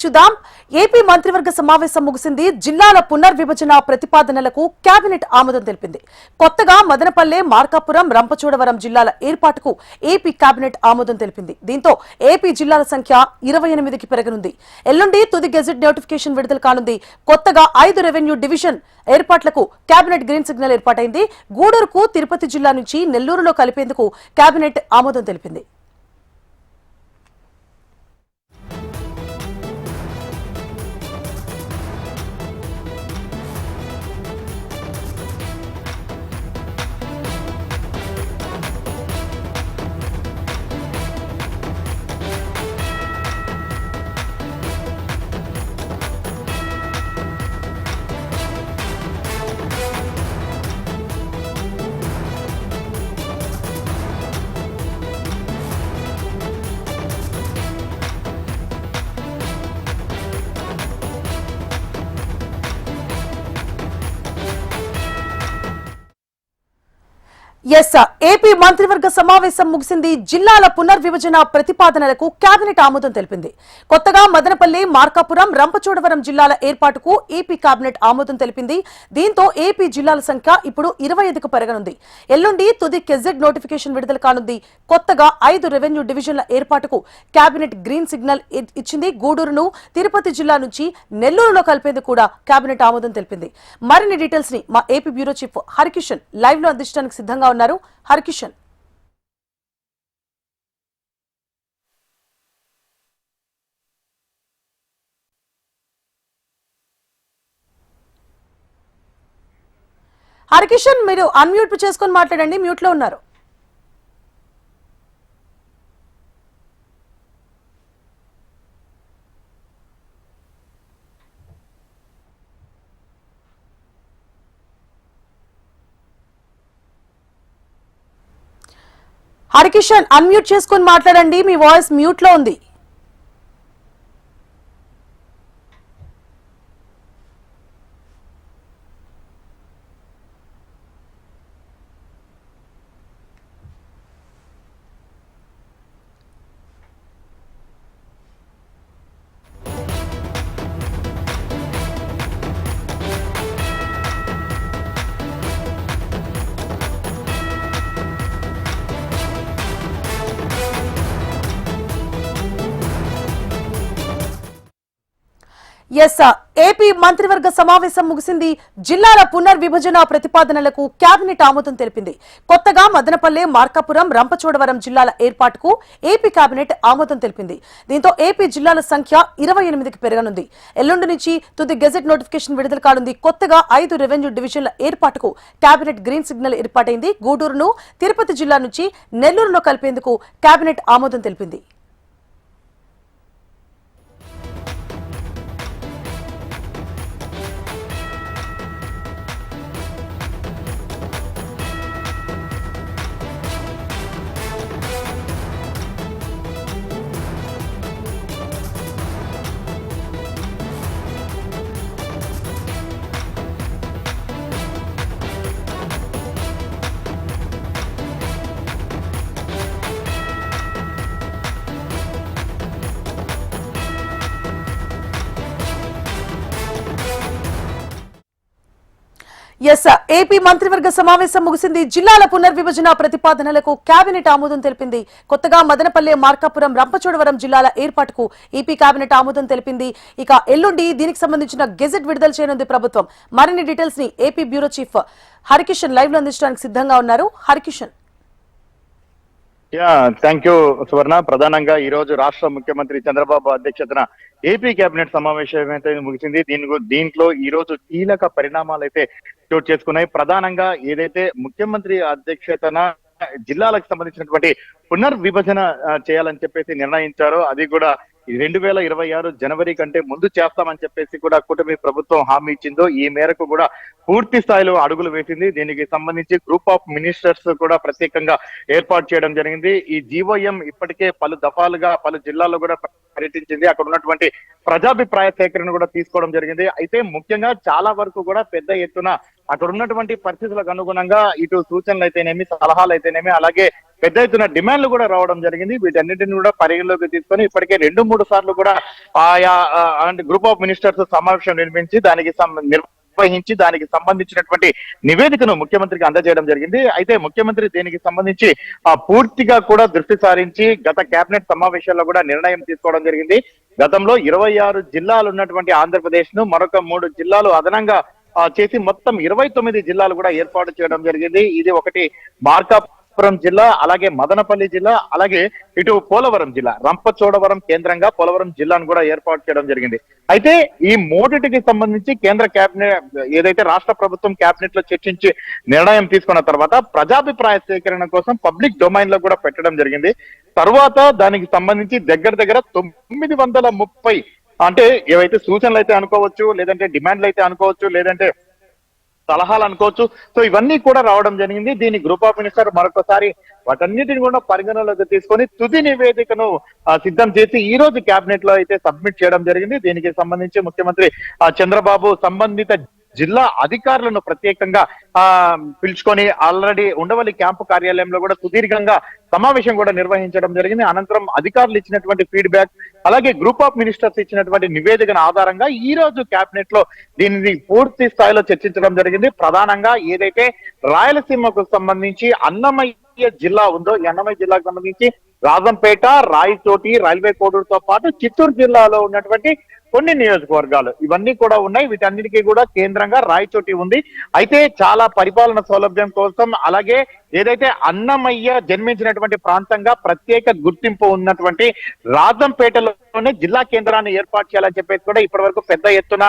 చూద్దాం. ఏపీ మంత్రివర్గ సమావేశం ముగిసింది. జిల్లాల పునర్విభజన ప్రతిపాదనలకు కేబినెట్ ఆమోదం తెలిపింది. కొత్తగా మదనపల్లె, మార్కాపురం, రంపచోడవరం జిల్లాల ఏర్పాటుకు ఏపీ కేబినెట్ ఆమోదం తెలిపింది. దీంతో ఏపీ జిల్లాల సంఖ్య 28కి పెరగనుంది. ఎల్లుండి తుది గెజెట్ నోటిఫికేషన్ విడుదల కానుంది. కొత్తగా 5 రెవెన్యూ డివిజన్ ఏర్పాట్లకు కేబినెట్ గ్రీన్ సిగ్నల్ ఏర్పాటైంది. గూడూరుకు తిరుపతి జిల్లా నుంచి నెల్లూరులో కలిపేందుకు కేబినెట్ ఆమోదం తెలిపింది. ఏపీ మంత్రివర్గ సమావేశం ముగిసింది. జిల్లాల పునర్విభజన ప్రతిపాదనలకు కేబినెట్ ఆమోదం తెలిపింది. కొత్తగా మదనపల్లి, మార్కాపురం, రంపచోడవరం జిల్లాల ఏర్పాటుకు ఏపీ కేబినెట్ ఆమోదం తెలిపింది. దీంతో ఏపీ జిల్లాల సంఖ్య ఇప్పుడు 25కు పెరగనుంది. ఎల్లుండి తుది గెజెట్ నోటిఫికేషన్ విడుదల కానుంది. కొత్తగా 5 రెవెన్యూ డివిజన్ల ఏర్పాటుకు కేబినెట్ గ్రీన్ సిగ్నల్ ఇచ్చింది. గూడూరును తిరుపతి జిల్లా నుంచి నెల్లూరులో కలిపేందుకు కూడా కేబినెట్ ఆమోదం తెలిపింది. మరిన్ని డీటెయిల్స్ ని మా AP bureau chief Harikishan live లో అందించడానికి సిద్ధంగా ఉన్నారు. హరికిషన్, మీరు అన్మ్యూట్ చేసుకొని మాట్లాడండి. మ్యూట్ లో ఉన్నారు. హరికిషన్, అన్మ్యూట్ చేసుకొని మాట్లాడండి. మీ వాయిస్ మ్యూట్ లో ఉంది. ఏపీ మంత్రివర్గ సమావేశం ముగిసింది. జిల్లాల పునర్విభజన ప్రతిపాదనలకు కేబినెట్ ఆమోదం తెలిపింది. కొత్తగా మదనపల్లె, మార్కాపురం, రంపచోడవరం జిల్లాల ఏర్పాటుకు ఏపీ కేబినెట్ ఆమోదం తెలిపింది. దీంతో ఏపీ జిల్లాల సంఖ్య 28కి పెరగనుంది. ఎల్లుండి నుంచి తుది గెజెట్ నోటిఫికేషన్ విడుదల కానుంది. కొత్తగా 5 రెవెన్యూ డివిజన్ల ఏర్పాటుకు కేబినెట్ గ్రీన్ సిగ్నల్ ఏర్పాటైంది. గూడూరును తిరుపతి జిల్లా నుంచి నెల్లూరులో కలిపేందుకు కేబినెట్ ఆమోదం తెలిపింది. ఏపీ మంత్రివర్గ సమావేశం ముగిసింది. జిల్లాల పునర్విభజన ప్రతిపాదనలకు కేబినెట్ ఆమోదం తెలిపింది. కొత్తగా మదనపల్లె, మార్కాపురం, రంపచోడవరం జిల్లాల ఏర్పాటుకు ఏపీ కేబినెట్ ఆమోదం తెలిపింది. ఇక ఎల్లుండి దీనికి సంబంధించిన గెజెట్ విడుదల చేయనుంది ప్రభుత్వం. మరిన్ని డీటెయిల్స్ ని AP bureau chief Harikishan live లో అందించడానికి సిద్ధంగా ఉన్నారు. హరికిషన్, థ్యాంక్ యూ సువర్ణ. ప్రధానంగా ఈ రోజు రాష్ట్ర ముఖ్యమంత్రి చంద్రబాబు అధ్యక్షతన ఏపీ కేబినెట్ సమావేశం అయితే ముగిసింది. దీంట్లో ఈ రోజు కీలక పరిణామాలు అయితే చోటు చేసుకున్నాయి. ప్రధానంగా ఏదైతే ముఖ్యమంత్రి అధ్యక్షతన జిల్లాలకు సంబంధించినటువంటి పునర్విభజన చేయాలని చెప్పేసి నిర్ణయించారో అది కూడా 2026 జనవరి కంటే ముందు చేస్తామని చెప్పేసి కూడా కూటమి ప్రభుత్వం హామీ ఇచ్చిందో ఈ మేరకు కూడా పూర్తి స్థాయిలో అడుగులు వేసింది. దీనికి సంబంధించి గ్రూప్ ఆఫ్ మినిస్టర్స్ కూడా ప్రత్యేకంగా ఏర్పాటు చేయడం జరిగింది. ఈ జీవోఎం ఇప్పటికే పలు దఫాలుగా పలు జిల్లాల్లో కూడా పర్యటించింది. అక్కడ ఉన్నటువంటి ప్రజాభిప్రాయ సేకరణ కూడా తీసుకోవడం జరిగింది. అయితే ముఖ్యంగా చాలా వరకు కూడా పెద్ద ఎత్తున అక్కడ ఉన్నటువంటి పరిస్థితులకు అనుగుణంగా ఇటు సూచనలు అయితేనేమి, సలహాలు అయితేనేమి, అలాగే పెద్ద ఎత్తున డిమాండ్లు కూడా రావడం జరిగింది. వీటన్నిటిని కూడా పరిగణలోకి తీసుకొని ఇప్పటికే 2-3 సార్లు కూడా ఆయా గ్రూప్ ఆఫ్ మినిస్టర్స్ సమావేశం నిర్వహించి దానికి సంబంధించినటువంటి నివేదికను ముఖ్యమంత్రికి అందజేయడం జరిగింది. అయితే ముఖ్యమంత్రి దీనికి సంబంధించి పూర్తిగా కూడా దృష్టి సారించి గత కేబినెట్ సమావేశాల్లో కూడా నిర్ణయం తీసుకోవడం జరిగింది. గతంలో 26 జిల్లాలు ఉన్నటువంటి ఆంధ్రప్రదేశ్ ను మరొక 3 జిల్లాలు అదనంగా చేసి మొత్తం 29 జిల్లాలు కూడా ఏర్పాటు చేయడం జరిగింది. ఇది ఒకటి మార్కాపురం జిల్లా, అలాగే మదనపల్లి జిల్లా, అలాగే ఇటు పోలవరం జిల్లా, రంపచోడవరం కేంద్రంగా పోలవరం జిల్లాను కూడా ఏర్పాటు చేయడం జరిగింది. అయితే ఈ మూడిటికి సంబంధించి కేంద్ర కేబినెట్ ఏదైతే రాష్ట్ర ప్రభుత్వం కేబినెట్ లో చర్చించి నిర్ణయం తీసుకున్న తర్వాత ప్రజాభిప్రాయ సేకరణ కోసం పబ్లిక్ డొమైన్ లో కూడా పెట్టడం జరిగింది. తర్వాత దానికి సంబంధించి దగ్గర 930 అంటే ఏవైతే సూచనలు అయితే అనుకోవచ్చు, లేదంటే డిమాండ్లు అయితే అనుకోవచ్చు, లేదంటే సలహాలు అనుకోవచ్చు. సో ఇవన్నీ కూడా రావడం జరిగింది. దీని గ్రూప్ ఆఫ్ మినిస్టర్ మరొకసారి వాటన్నిటిని కూడా పరిగణలోకి తీసుకొని తుది నివేదికను సిద్ధం చేసి ఈ రోజు కేబినెట్ లో అయితే సబ్మిట్ చేయడం జరిగింది. దీనికి సంబంధించి ముఖ్యమంత్రి చంద్రబాబు సంబంధిత జిల్లా అధికారులను ప్రత్యేకంగా పిలుచుకొని ఆల్రెడీ ఉండవల్లి క్యాంపు కార్యాలయంలో కూడా సుదీర్ఘంగా సమావేశం కూడా నిర్వహించడం జరిగింది. అనంతరం అధికారులు ఇచ్చినటువంటి ఫీడ్బ్యాక్, అలాగే గ్రూప్ ఆఫ్ మినిస్టర్స్ ఇచ్చినటువంటి నివేదికను ఆధారంగా ఈ రోజు కేబినెట్ లో దీనిని పూర్తి స్థాయిలో చర్చించడం జరిగింది. ప్రధానంగా ఏదైతే రాయలసీమకు సంబంధించి అన్నమయ్య జిల్లా ఉందో, ఈ అన్నమయ్య జిల్లాకు సంబంధించి రాజంపేట, రాయచోటి, రైల్వే కోడూరుతో పాటు చిత్తూరు జిల్లాలో ఉన్నటువంటి కొన్ని నియోజకవర్గాలు ఇవన్నీ కూడా ఉన్నాయి. వీటన్నిటికీ కూడా కేంద్రంగా రాయచోటి ఉంది. అయితే చాలా పరిపాలన సౌలభ్యం కోసం, అలాగే ఏదైతే అన్నమయ్య జన్మించినటువంటి ప్రాంతంగా ప్రత్యేక గుర్తింపు ఉన్నటువంటి రాజంపేటలోనే జిల్లా కేంద్రాన్ని ఏర్పాటు చేయాలని చెప్పేసి కూడా ఇప్పటి వరకు పెద్ద ఎత్తున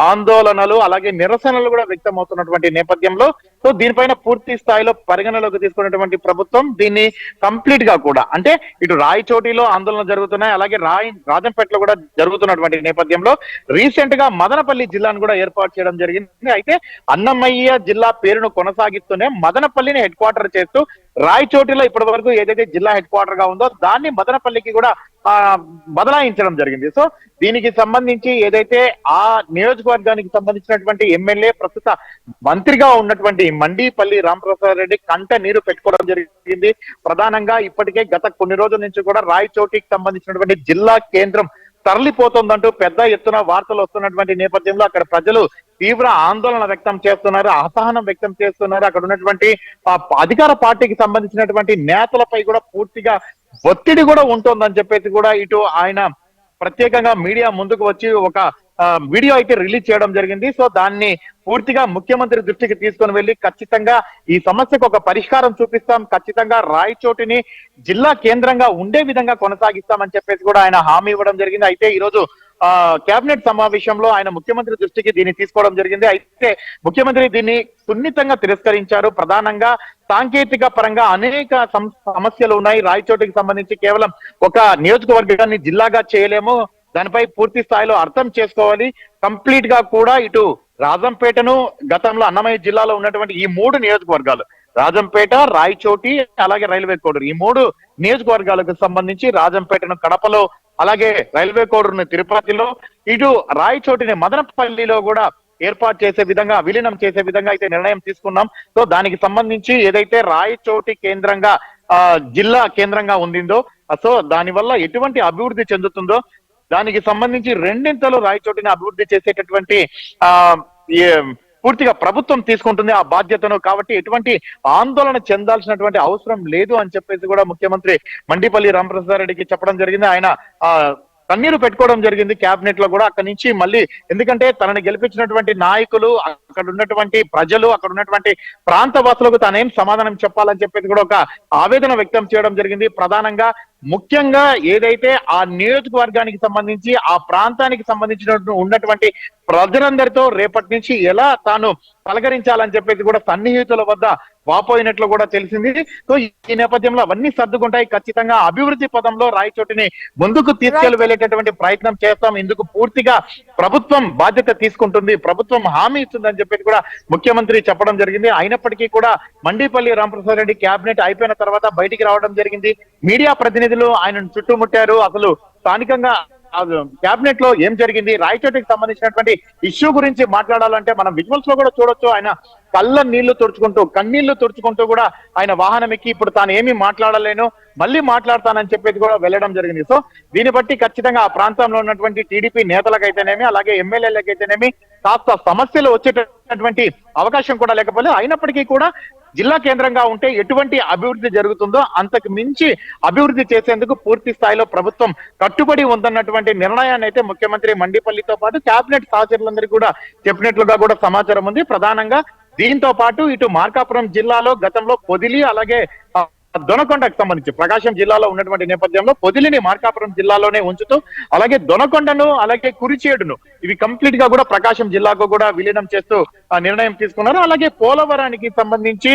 ఆందోళనలు, అలాగే నిరసనలు కూడా వ్యక్తమవుతున్నటువంటి నేపథ్యంలో సో దీనిపైన పూర్తి స్థాయిలో పరిగణలోకి తీసుకున్నటువంటి ప్రభుత్వం దీన్ని కంప్లీట్ గా కూడా, అంటే ఇటు రాయచోటిలో ఆందోళన జరుగుతున్నాయి, అలాగే రాజంపేటలో కూడా జరుగుతున్నటువంటి నేపథ్యంలో రీసెంట్ గా మదనపల్లి జిల్లాను కూడా ఏర్పాటు చేయడం జరిగింది. అయితే అన్నమయ్య జిల్లా పేరును కొనసాగిస్తూనే మదనపల్లిని హెడ్ క్వార్టర్ చేస్తూ రాయచోటిలో ఇప్పటి వరకు ఏదైతే జిల్లా హెడ్ క్వార్టర్ గా ఉందో దాన్ని మదనపల్లికి కూడా బదలాయించడం జరిగింది. సో దీనికి సంబంధించి ఏదైతే ఆ నియోజకవర్గానికి సంబంధించినటువంటి ఎమ్మెల్యే ప్రస్తుత మంత్రిగా ఉన్నటువంటి మండిపల్లి రామప్రసాద్ రెడ్డి కంట నీరు పెట్టుకోవడం జరిగింది. ప్రధానంగా ఇప్పటికే గత కొన్ని రోజుల నుంచి కూడా రాయచోటికి సంబంధించినటువంటి జిల్లా కేంద్రం తరలిపోతుందంటూ పెద్ద ఎత్తున వార్తలు వస్తున్నటువంటి నేపథ్యంలో అక్కడ ప్రజలు తీవ్ర ఆందోళన వ్యక్తం చేస్తున్నారు, అసహనం వ్యక్తం చేస్తున్నారు. అక్కడ ఉన్నటువంటి అధికార పార్టీకి సంబంధించినటువంటి నేతలపై కూడా పూర్తిగా ఒత్తిడి కూడా ఉంటుందని చెప్పేసి కూడా ఇటు ఆయన ప్రత్యేకంగా మీడియా ముందుకు వచ్చి ఒక వీడియో అయితే రిలీజ్ చేయడం జరిగింది. సో దాన్ని పూర్తిగా ముఖ్యమంత్రి దృష్టికి తీసుకొని వెళ్లి ఖచ్చితంగా ఈ సమస్యకు ఒక పరిష్కారం చూపిస్తాం, ఖచ్చితంగా రాయచోటిని జిల్లా కేంద్రంగా ఉండే విధంగా కొనసాగిస్తామని చెప్పేసి కూడా ఆయన హామీ ఇవ్వడం జరిగింది. అయితే ఈ రోజు కేబినెట్ సమావేశంలో ఆయన ముఖ్యమంత్రి దృష్టికి దీన్ని తీసుకోవడం జరిగింది. అయితే ముఖ్యమంత్రి దీన్ని సున్నితంగా తిరస్కరించారు. ప్రధానంగా సాంకేతిక పరంగా అనేక సమస్యలు ఉన్నాయి. రాయచోటికి సంబంధించి కేవలం ఒక నియోజకవర్గాన్ని జిల్లాగా చేయలేము, దానిపై పూర్తి స్థాయిలో అర్థం చేసుకోవాలి. కంప్లీట్ గా కూడా ఇటు రాజంపేటను గతంలో అన్నమయ్య జిల్లాలో ఉన్నటువంటి ఈ 3 నియోజకవర్గాలు రాజంపేట, రాయచోటి, అలాగే రైల్వే కోడూరు, ఈ 3 నియోజకవర్గాలకు సంబంధించి రాజంపేటను కడపలో, అలాగే రైల్వే కోడూరుని తిరుపతిలో, ఇటు రాయచోటిని మదనపల్లిలో కూడా ఏర్పాటు చేసే విధంగా, విలీనం చేసే విధంగా అయితే నిర్ణయం తీసుకున్నాం. సో దానికి సంబంధించి ఏదైతే రాయచోటి కేంద్రంగా జిల్లా కేంద్రంగా ఉండిందో, సో దానివల్ల ఎటువంటి అభివృద్ధి చెందుతుందో దానికి సంబంధించి రెండింతలు రాయచోటిని అభివృద్ధి చేసేటటువంటి పూర్తిగా ప్రభుత్వం తీసుకుంటుంది ఆ బాధ్యతను. కాబట్టి ఎటువంటి ఆందోళన చెందాల్సినటువంటి అవసరం లేదు అని చెప్పేసి కూడా ముఖ్యమంత్రి మండిపల్లి రామప్రసాద్ రెడ్డికి చెప్పడం జరిగింది. ఆయన కన్నీరు పెట్టుకోవడం జరిగింది కేబినెట్ లో కూడా. అక్కడి నుంచి మళ్ళీ, ఎందుకంటే తనని గెలిపించినటువంటి నాయకులు, అక్కడ ఉన్నటువంటి ప్రజలు, అక్కడ ఉన్నటువంటి ప్రాంత వాసులకు తానేం సమాధానం చెప్పాలని చెప్పేసి కూడా ఒక ఆవేదన వ్యక్తం చేయడం జరిగింది. ప్రధానంగా ముఖ్యంగా ఏదైతే ఆ నియోజకవర్గానికి సంబంధించి, ఆ ప్రాంతానికి సంబంధించిన ఉన్నటువంటి ప్రజలందరితో రేపటి నుంచి ఎలా తాను పలకరించాలని చెప్పేసి కూడా సన్నిహితుల వద్ద వాపోయినట్లు కూడా తెలిసింది. సో ఈ నేపథ్యంలో అవన్నీ సర్దుకుంటాయి. ఖచ్చితంగా అభివృద్ధి పదంలో రాయచోటిని ముందుకు తీసుకెళ్లి వెళ్ళేటటువంటి ప్రయత్నం చేస్తాం. ఇందుకు పూర్తిగా ప్రభుత్వం బాధ్యత తీసుకుంటుంది, ప్రభుత్వం హామీ ఇస్తుందని చెప్పేసి కూడా ముఖ్యమంత్రి చెప్పడం జరిగింది. అయినప్పటికీ కూడా మండిపల్లి రామప్రసాద్ రెడ్డి కేబినెట్ అయిపోయిన తర్వాత బయటికి రావడం జరిగింది. మీడియా ప్రతినిధులు ఆయనను చుట్టుముట్టారు. అసలు స్థానికంగా కేబినెట్ లో ఏం జరిగింది, రాయచోటికి సంబంధించినటువంటి ఇష్యూ గురించి మాట్లాడాలంటే మనం విజువల్స్ లో కూడా చూడొచ్చు. ఆయన కళ్ళ నీళ్లు తుడుచుకుంటూ కన్నీళ్లు తుడుచుకుంటూ కూడా ఆయన వాహనం ఎక్కి ఇప్పుడు తాను ఏమీ మాట్లాడలేను, మళ్ళీ మాట్లాడతానని చెప్పేది కూడా వెళ్ళడం జరిగింది. సో దీన్ని బట్టి ఖచ్చితంగా ఆ ప్రాంతంలో ఉన్నటువంటి టీడీపీ నేతలకైతేనేమి అలాగే ఎమ్మెల్యేలకైతేనేమి కాస్త సమస్యలు వచ్చేటటువంటి అవకాశం కూడా లేకపోలేదు. అయినప్పటికీ కూడా జిల్లా కేంద్రంగా ఉంటే ఎటువంటి అభివృద్ధి జరుగుతుందో అంతకు మించి అభివృద్ధి చేసేందుకు పూర్తి స్థాయిలో ప్రభుత్వం కట్టుబడి ఉందన్నటువంటి నిర్ణయాన్ని అయితే ముఖ్యమంత్రి మండిపల్లితో పాటు కేబినెట్ సహచరులందరికీ కూడా చెప్పినట్లుగా కూడా సమాచారం ఉంది. ప్రధానంగా దీంతో పాటు ఇటు మార్కాపురం జిల్లాలో గతంలో పొదిలి అలాగే దొనకొండకు సంబంధించి ప్రకాశం జిల్లాలో ఉన్నటువంటి నేపథ్యంలో పొదిలిని మార్కాపురం జిల్లాలోనే ఉంచుతూ అలాగే దొనకొండను అలాగే కురిచేడును ఇవి కంప్లీట్ గా కూడా ప్రకాశం జిల్లాకు కూడా విలీనం చేస్తూ నిర్ణయం తీసుకున్నారు. అలాగే పోలవరానికి సంబంధించి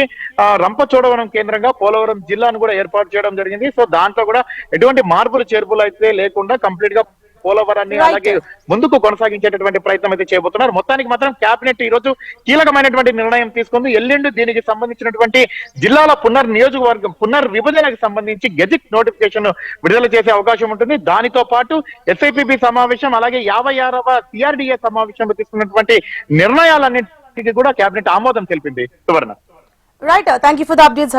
రంపచోడవరం కేంద్రంగా పోలవరం జిల్లాను కూడా ఏర్పాటు చేయడం జరిగింది. సో దాంట్లో కూడా ఎటువంటి మార్పులు చేర్పులు అయితే లేకుండా కంప్లీట్ గా పోలవరాన్ని అలాగే ముందుకు కొనసాగించేటటువంటి ప్రయత్నం అయితే చేయబోతున్నారు. మొత్తానికి మాత్రం కేబినెట్ ఈ రోజు కీలకమైనటువంటి నిర్ణయం తీసుకుంది. ఎల్లుండి దీనికి సంబంధించినటువంటి జిల్లాల పునర్విభజనకు సంబంధించి గెజిట్ నోటిఫికేషన్ విడుదల చేసే అవకాశం ఉంటుంది. దానితో పాటు ఎస్ఐపిబి సమావేశం అలాగే 56వ సిఆర్డిఏ సమావేశంలో తీసుకున్నటువంటి నిర్ణయాలన్నింటికి కూడా కేబినెట్ ఆమోదం తెలిపింది. Suvarna. Right, thank you for the updates.